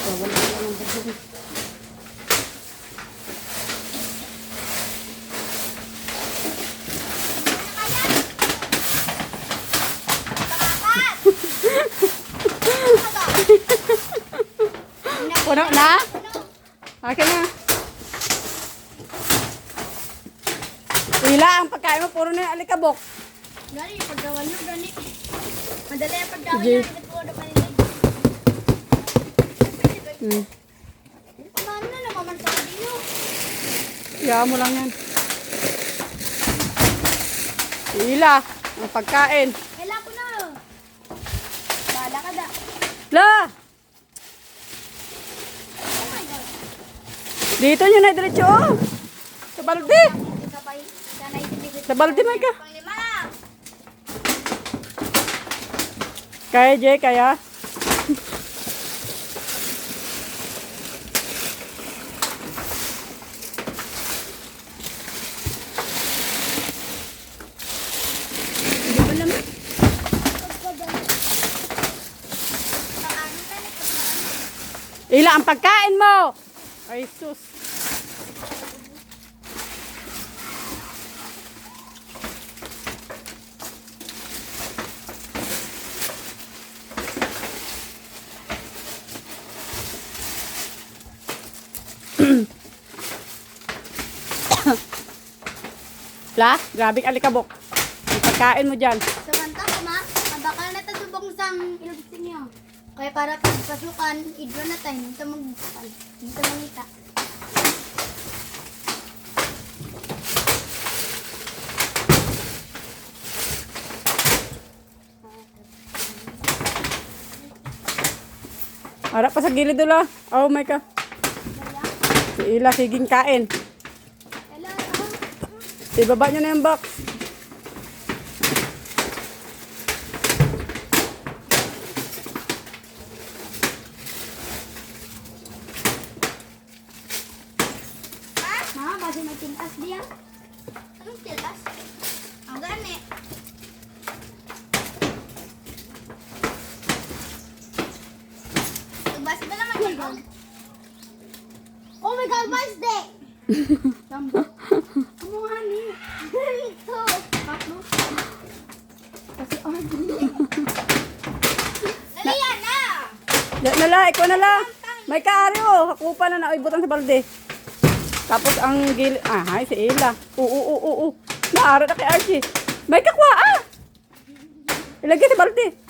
Wala ka lang ang bagay. Puno na? Akin na. Ila, ang pagkain mo, puro na yung alikabok. Gani, paggawan nyo, gani. Madali ang paggawan Sige. nyo. Ito na panilig. Paano na naman sa kanino? Iyahan mo lang yan. Ila, ang pagkain. Kailan ko na. Bahala ka da. La! Oh my God. Dito nyo na diretso. Oh. Sa balde. Sabay, sanay tinibit. Sa balde na ka. Panglima. Kaya, Jay, kaya. Hindi ba naman? Ila, ang pagkain mo. Ay, sus. La, grabe alikabok. Ang pagkain mo dyan. Samanta ko ma, mabakal na tatubong sang ilubsin niyo. Kaya para pagpasukan, idro na tayo. Nito magbukal. Nito mangita. Harap pa sa gilid ula. Oh my God. Si Ila, siging kain. Hello, Ibaba nyo na yung box. Ma, kasi may tilas diyan. Anong tilas? Ang gani. Nagbasa ba naman yun? Oh my God, birthday! Sambo. Ano nga ni? Ito. Tatlo. Kasi Dali yan na! Yan na la, ikaw na la. May kaari oh. Hakupa na na. Ay, butang sa balde. Tapos ang gilid. Ah, hay, si Ila. Oo. Naara na kay Archie. May kakwa ah. Ilagay sa balde.